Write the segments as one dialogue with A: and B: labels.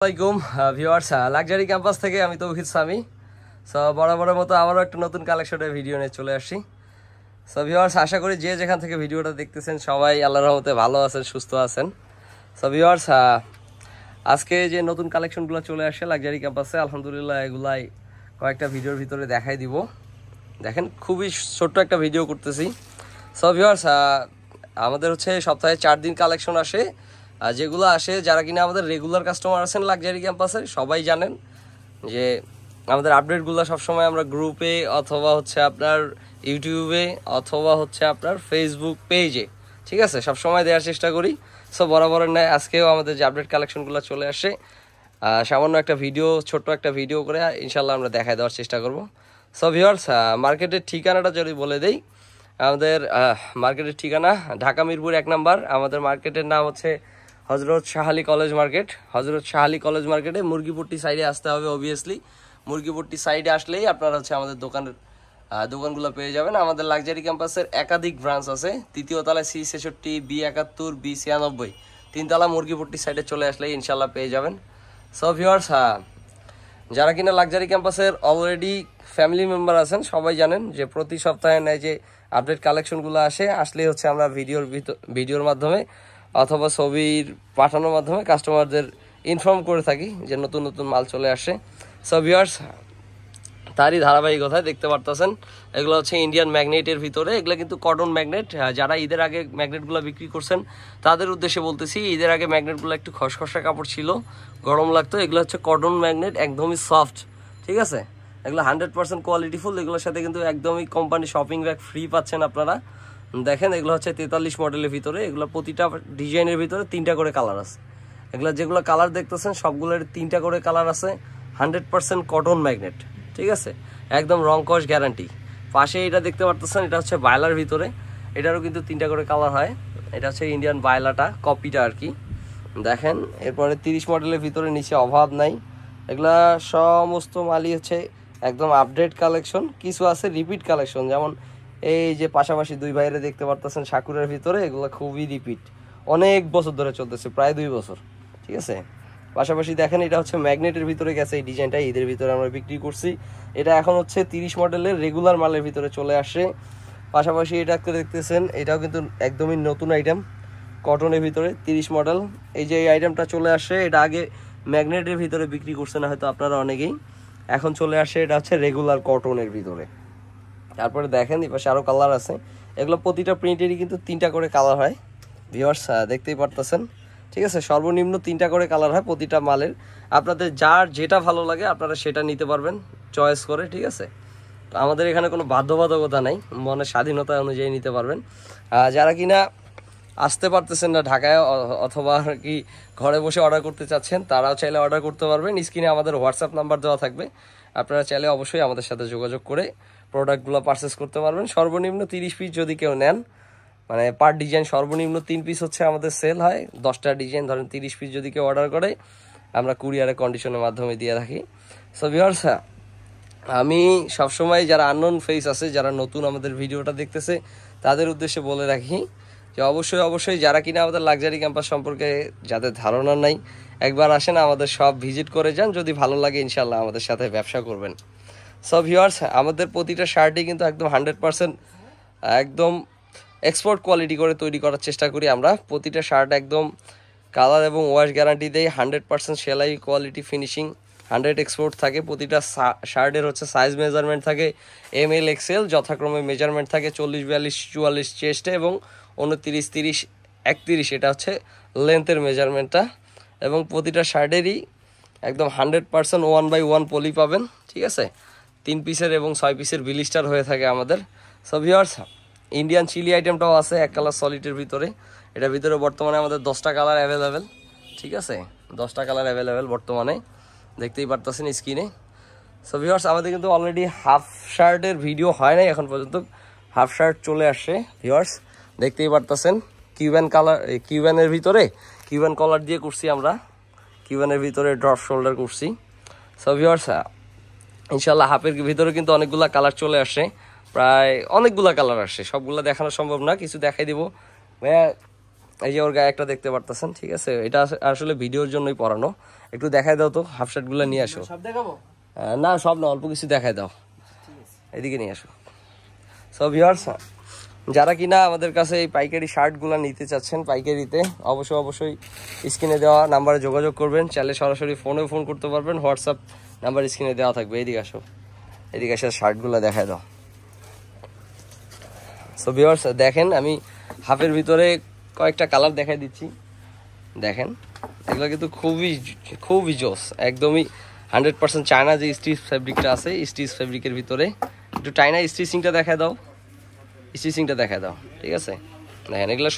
A: আসসালামাইকুম viewers, luxury campus থেকে আমি তৌহিদ সামি। সো বরাবরের মতো আবারও একটা নতুন কালেকশনের ভিডিও নিয়ে চলে আসি। সো ভিউয়ার্স, আশা করি যে যেখান থেকে ভিডিওটা দেখতেছেন সবাই আল্লাহর রহমতে ভালো আছেন, সুস্থ আছেন। সো ভিউয়ার্স, আজকে যে নতুন কালেকশনগুলো চলে আসে লাক্সারি ক্যাম্পাসে, আলহামদুলিল্লাহ এগুলাই কয়েকটা ভিডিওর ভিতরে দেখাই দিব। দেখেন, খুবই ছোট্ট একটা ভিডিও করতেছি। সো ভিউয়ার্স, আমাদের হচ্ছে সপ্তাহে 4 দিন কালেকশন আসে। যেগুলো আসে, যারা কিনা আমাদের রেগুলার কাস্টমার আছেন লাক্সারি ক্যাম্পাসে সবাই জানেন যে আমাদের আপডেটগুলো সবসময় আমরা গ্রুপে অথবা হচ্ছে আপনার ইউটিউবে অথবা হচ্ছে আপনার ফেসবুক পেজে, ঠিক আছে, সবসময় দেওয়ার চেষ্টা করি। সো বরাবরের ন্যায় আজকেও আমাদের যে আপডেট কালেকশনগুলো চলে আসে, সামান্য একটা ভিডিও, ছোট্ট একটা ভিডিও করে ইনশাল্লাহ আমরা দেখায় দেওয়ার চেষ্টা করব। সো ভিউয়ার্স, মার্কেটের ঠিকানাটা যদি বলে দেই, আমাদের মার্কেটের ঠিকানা ঢাকা মিরপুর 1 নাম্বার। আমাদের মার্কেটের নাম হচ্ছে হজরত শাহ আলী কলেজ মার্কেট। হজরত শাহ আলী কলেজ মার্কেটে মুরগিপট্টি সাইডে আসতে হবে। অবভিয়াসলি মুরগিপট্টি সাইডে আসলেই আপনারা হচ্ছে আমাদের দোকানগুলো পেয়ে যাবেন। আমাদের লাক্সারি ক্যাম্পাসের একাধিক ব্রাঞ্চ আছে। 3য় তলায় C66, B71, B96, 3তলা মুরগিপট্টি সাইডে চলে আসলেই ইনশাল্লাহ পেয়ে যাবেন। সো ভিউয়ার্স, যারা কিনা লাক্সারি ক্যাম্পাসের অলরেডি ফ্যামিলি মেম্বার আছেন সবাই জানেন যে প্রতি সপ্তাহে নেয় যে আপডেট কালেকশনগুলো আসলেই হচ্ছে আমরা ভিডিওর মাধ্যমে অথবা ছবির পাঠানোর মাধ্যমে কাস্টমারদের ইনফর্ম করে থাকি যে নতুন নতুন মাল চলে আসে। সো ভিউয়ার্স, তারই ধারাবাহিকতায় দেখতে পারতেছেন এগুলো হচ্ছে ইন্ডিয়ান ম্যাগনেটের ভিতরে। এগুলো কিন্তু কটন ম্যাগনেট। যারা ঈদের আগে ম্যাগনেটগুলো বিক্রি করছেন তাদের উদ্দেশ্যে বলতেছি, ঈদের আগে ম্যাগনেটগুলো একটু খসখসা কাপড় ছিল, গরম লাগতো। এগুলো হচ্ছে কটন ম্যাগনেট, একদমই সফট, ঠিক আছে। এগুলো 100% কোয়ালিটিফুল। এগুলোর সাথে কিন্তু একদমই কোম্পানি শপিং ব্যাগ ফ্রি পাচ্ছেন আপনারা। দেখেন, এগুলো হচ্ছে 43 মডেলের ভিতরে। এগুলো প্রতিটা ডিজাইনের ভিতরে 3টা করে কালার আছে। এগুলো যেগুলো কালার দেখতেছেন সবগুলোর 3টা করে কালার আছে। 100% কটন ম্যাগনেট, ঠিক আছে, একদম রং কস গ্যারান্টি। পাশে এটা দেখতে পারতেছেন, এটা হচ্ছে বায়লার ভিতরে। এটারও কিন্তু 3টা করে কালার হয়। এটা হচ্ছে ইন্ডিয়ান বায়লাটা, কপিটা আর কি। দেখেন, এরপরে 30 মডেলের ভিতরে নিচে অভাব নাই। এগুলা সমস্ত মালই হচ্ছে একদম আপডেট কালেকশন। কিছু আছে রিপিট কালেকশন, যেমন এই যে পাশাপাশি 2 ভাইরে দেখতে পারতেছেন সাকুরের ভিতরে। এগুলো খুবই রিপিট, অনেক বছর ধরে চলতেছে, প্রায় 2 বছর, ঠিক আছে। পাশাপাশি দেখেন, এটা হচ্ছে ম্যাগনেটের ভিতরে গেছে। এই ডিজাইনটা ঈদের ভিতরে আমরা বিক্রি করছি। এটা এখন হচ্ছে 30 মডেলের রেগুলার মালের ভিতরে চলে আসে। পাশাপাশি এটা দেখতেছেন, এটাও কিন্তু একদমই নতুন আইটেম, কটনের ভিতরে 30 মডেল। এই যে এই আইটেমটা চলে আসে, এটা আগে ম্যাগনেটের ভিতরে বিক্রি করছে না হয়তো আপনারা অনেকেই, এখন চলে আসে এটা হচ্ছে রেগুলার কটনের ভিতরে। তারপরে দেখেন এই পাশে আরও কালার আছে। এগুলো প্রতিটা প্রিন্টেরই কিন্তু 3টা করে কালার হয়। ভিউয়ার্স, দেখতেই পারতেছেন, ঠিক আছে। সর্বনিম্ন 3টা করে কালার হয় প্রতিটা মালের। আপনাদের যার যেটা ভালো লাগে আপনারা সেটা নিতে পারবেন চয়েস করে, ঠিক আছে। তো আমাদের এখানে কোনো বাধ্যবাধকতা নাই, মনের স্বাধীনতা অনুযায়ী নিতে পারবেন। যারা কিনা আসতে পারতেছেন না ঢাকায় অথবা কি ঘরে বসে অর্ডার করতে চাচ্ছেন, তারাও চাইলে অর্ডার করতে পারবেন। স্ক্রিনে আমাদের হোয়াটসঅ্যাপ নাম্বার দেওয়া থাকবে, আপনারা চাইলে অবশ্যই আমাদের সাথে যোগাযোগ করে প্রোডাক্টগুলো পারচেস করতে পারবেন। সর্বনিম্ন 30 পিস যদি কেউ নেন, মানে পার ডিজাইন সর্বনিম্ন 3 পিস হচ্ছে আমাদের সেল হয়। 10টা ডিজাইন ধরেন 30 পিস যদি কেউ অর্ডার করে, আমরা কুরিয়ারে কন্ডিশনের মাধ্যমে দিয়ে থাকি। সো ভিউয়ার্স, আমি সবসময় যারা আননোন ফেস আছে, যারা নতুন আমাদের ভিডিওটা দেখতেছে, তাদের উদ্দেশ্যে বলে রাখি যে অবশ্যই যারা কিনা আমাদের লাক্সারি ক্যাম্পাস সম্পর্কে যাদের ধারণা নাই, একবার আসেন, আমাদের সব ভিজিট করে যান। যদি ভালো লাগে ইনশাল্লাহ আমাদের সাথে ব্যবসা করবেন। সো ভিউয়ার্স, আমাদের প্রতিটা শার্টই কিন্তু একদম 100% একদম এক্সপোর্ট কোয়ালিটি করে তৈরি করার চেষ্টা করি আমরা। প্রতিটা শার্ট একদম কালার এবং ওয়াশ গ্যারান্টি দেয়। 100% সেলাই কোয়ালিটি, ফিনিশিং 100 এক্সপোর্ট থাকে। প্রতিটা শার্টের হচ্ছে সাইজ মেজারমেন্ট থাকে ML XL, যথাক্রমে মেজারমেন্ট থাকে 40, 42, 44 চেস্টে এবং 29, 30, 31 এটা হচ্ছে লেন্থের মেজারমেন্টটা। এবং প্রতিটা শার্টেরই একদম 100% 1/1 পলি পাবেন, ঠিক আছে। 3 পিসের এবং 6 পিসের বিলিস্টার হয়ে থাকে আমাদের। সো ভিউয়ার্স, ইন্ডিয়ান চিলি আইটেমটাও আছে 1 কালার সলিডের ভিতরে। এটার ভিতরে বর্তমানে আমাদের 10টা কালার অ্যাভেলেবেল, ঠিক আছে, 10টা কালার অ্যাভেলেবেল বর্তমানে, দেখতেই পারতেছেন স্ক্রিনে। সো ভিউয়ার্স, আমাদের কিন্তু অলরেডি হাফ শার্টের ভিডিও হয় নাই এখন পর্যন্ত, হাফ শার্ট চলে আসছে। ভিউয়ার্স, দেখতেই পারতেছেন কিউবান কালার, কিউবানের ভিতরে কিউবান কলার দিয়ে করছি আমরা, কিউবানের ভিতরে ড্রপ শোল্ডার করছি। সো ভিউয়ার্স, ইনশাল্লাহ হাফের ভিতরে কিন্তু অনেকগুলা কালার চলে আসে, প্রায় অনেকগুলা কালার আসে, সবগুলা দেখানো সম্ভব না, কিছু দেখাই দিব। ভাইয়া এই যে ওর গায়ে একটা দেখতে পারতেছেন, ঠিক আছে, এটা আসলে ভিডিওর জন্যই পরানো। একটু দেখাই দাও তো, হাফ শার্ট গুলো নিয়ে আসো।
B: সব দেখাবো?
A: না সব না, অল্প কিছু দেখাই দাও, এদিকে নিয়ে আসো। সো ভিউয়ার্স, যারা কিনা আমাদের কাছে এই পাইকারি শার্টগুলো নিতে চাচ্ছেন পাইকারিতে, অবশ্যই স্ক্রিনে দেওয়া নাম্বারে যোগাযোগ করবেন। চাইলে সরাসরি ফোনেও ফোন করতে পারবেন, হোয়াটসঅ্যাপ নাম্বার স্ক্রিনে দেওয়া থাকবে। এদিকে আসো, এদিকে এসে শার্টগুলো দেখাই দাও। সো ভিউয়ার্স দেখেন, আমি হাফের ভিতরে কয়েকটা কালার দেখাই দিচ্ছি। দেখেন এগুলো কিন্তু খুবই জোস, একদমই 100% চায়না যে স্টিচ ফ্যাব্রিকটা আছে, স্টিচ ফ্যাব্রিকের ভিতরে একটু চায়না স্টিচিংটা দেখায় দাও, স্টিচিংটা দেখায় দাও, ঠিক আছে। দেখেন এগুলো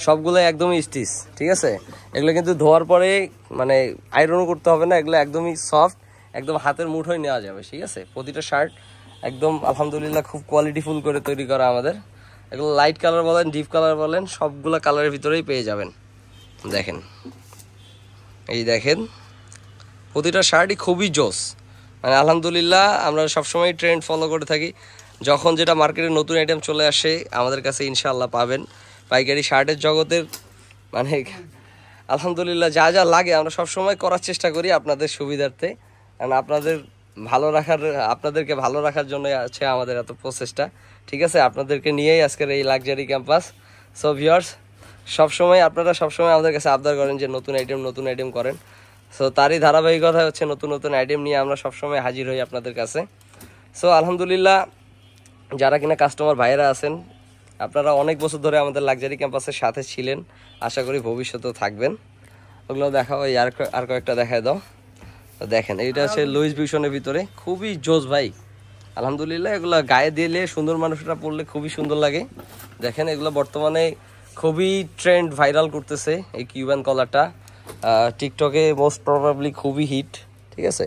A: সবগুলো একদমই স্টিচ, ঠিক আছে। এগুলো কিন্তু ধোয়ার পরে মানে আয়রনও করতে হবে না, এগুলো একদমই সফট, একদম হাতের মুঠোয় নেওয়া যাবে, ঠিক আছে। প্রতিটা শার্ট একদম আলহামদুলিল্লাহ খুব কোয়ালিটিফুল করে তৈরি করা আমাদের। এগুলো লাইট কালার বলেন, ডিপ কালার বলেন, সবগুলো কালারের ভিতরেই পেয়ে যাবেন। দেখেন এই দেখেন, প্রতিটা শার্টই খুবই জোস, মানে আলহামদুলিল্লাহ আমরা সবসময় ট্রেন্ড ফলো করে থাকি। যখন যেটা মার্কেটে নতুন আইটেম চলে আসে আমাদের কাছে ইনশাআল্লাহ পাবেন। পাইকারি শার্টের জগতের মানে আলহামদুলিল্লাহ যা যা লাগে আমরা সবসময় করার চেষ্টা করি আপনাদের সুবিধার্থে, কারণ আপনাদেরকে ভালো রাখার জন্য আছে আমাদের এত প্রচেষ্টা, ঠিক আছে। আপনাদেরকে নিয়েই আজকের এই লাক্সারি ক্যাম্পাস। সো ভিউয়ার্স, আপনারা সবসময় আমাদের কাছে আবদার করেন যে নতুন আইটেম করেন। সো তারই ধারাবাহিকতা হচ্ছে নতুন আইটেম নিয়ে আমরা সবসময় হাজির হই আপনাদের কাছে। সো আলহামদুলিল্লাহ, যারা কিনা কাস্টমার ভাইয়েরা আছেন, আপনারা অনেক বছর ধরে আমাদের লাক্সারি ক্যাম্পাসের সাথে ছিলেন, আশা করি ভবিষ্যতেও থাকবেন। ওগুলো দেখাও, এই আর কয়েকটা দেখায় দাও। দেখেন এইটা হচ্ছে লুইস ভিউশনের ভিতরে, খুবই জোস ভাই, আলহামদুলিল্লাহ। এগুলো গায়ে দিলে সুন্দর মানুষরা পরলে খুবই সুন্দর লাগে। দেখেন এগুলো বর্তমানে খুবই ট্রেন্ড, ভাইরাল করতেছে এই কিউবান কলারটা, টিকটকে মোস্ট প্রবাবলি খুবই হিট, ঠিক আছে।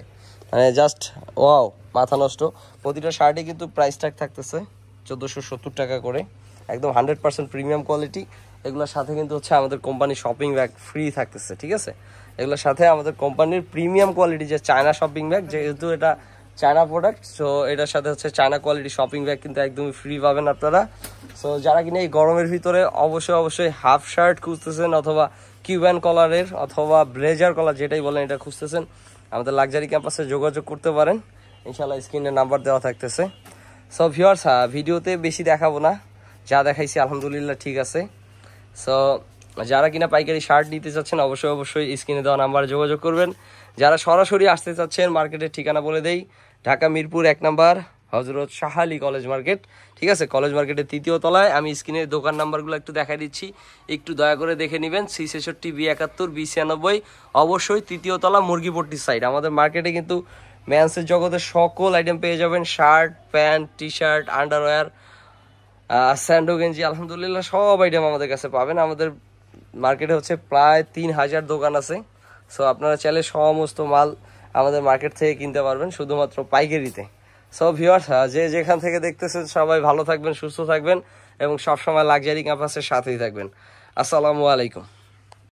A: মানে জাস্ট ওয়াও, মাথা নষ্ট। প্রতিটা শার্টে কিন্তু প্রাইস ট্যাগ থাকতেছে 1470 টাকা করে, একদম 100% প্রিমিয়াম কোয়ালিটি। এগুলোর সাথে কিন্তু হচ্ছে আমাদের কোম্পানির শপিং ব্যাগ ফ্রি থাকতেছে, ঠিক আছে। এগুলোর সাথে আমাদের কোম্পানির প্রিমিয়াম কোয়ালিটি যে চায়না শপিং ব্যাগ, যেহেতু এটা চায়না প্রোডাক্ট, সো এটার সাথে হচ্ছে চায়না কোয়ালিটি শপিং ব্যাগ কিন্তু একদমই ফ্রি পাবেন আপনারা। সো যারা কিনা এই গরমের ভিতরে অবশ্যই হাফ শার্ট খুঁজতেছেন, অথবা কিউবান কলারের অথবা ব্লেজার কলার যেটাই বলেন এটা খুঁজতেছেন, আমাদের লাক্সারি ক্যাম্পাসে যোগাযোগ করতে পারেন। ইনশাল্লাহ স্ক্রিনে নাম্বার দেওয়া থাকতেছে। সো ভিউয়ার্স, ভিডিওতে বেশি দেখাবো না, যা দেখাইছি আলহামদুলিল্লাহ ঠিক আছে। সো যারা কিনা পাইকারি শার্ট নিতে চাচ্ছেন অবশ্যই স্ক্রিনে দেওয়া নাম্বারে যোগাযোগ করবেন। যারা সরাসরি আসতে চাচ্ছেন, মার্কেটের ঠিকানা বলে দেই, ঢাকা মিরপুর 1 নম্বর হযরত শাহ আলী কলেজ মার্কেট, ঠিক আছে। কলেজ মার্কেটের 3য় তলায়। আমি স্ক্রিনের দোকান নাম্বারগুলো একটু দেখাই দিচ্ছি, একটু দয়া করে দেখে নেবেন। C66 B71 B96, অবশ্যই 3য় তলা, মুরগিপট্টি সাইড। আমাদের মার্কেটে কিন্তু ম্যান্সের জগতের সকল আইটেম পেয়ে যাবেন, shirt, pant, T shirt, underwear, Sandow গেঞ্জি, আলহামদুলিল্লাহ সব আইটেম আমাদের কাছে পাবেন। আমাদের মার্কেটে হচ্ছে প্রায় 3000 দোকান আছে। সো আপনারা চাইলে সমস্ত মাল আমাদের মার্কেট থেকে কিনতে পারবেন, শুধুমাত্র পাইকারিতে। সো ভিউয়ার্স, যে যেখান থেকে দেখতেছেন সবাই ভালো থাকবেন, সুস্থ থাকবেন এবং সবসময় লাক্সারি ক্যাম্পাসের সাথেই থাকবেন। আসসালামু আলাইকুম।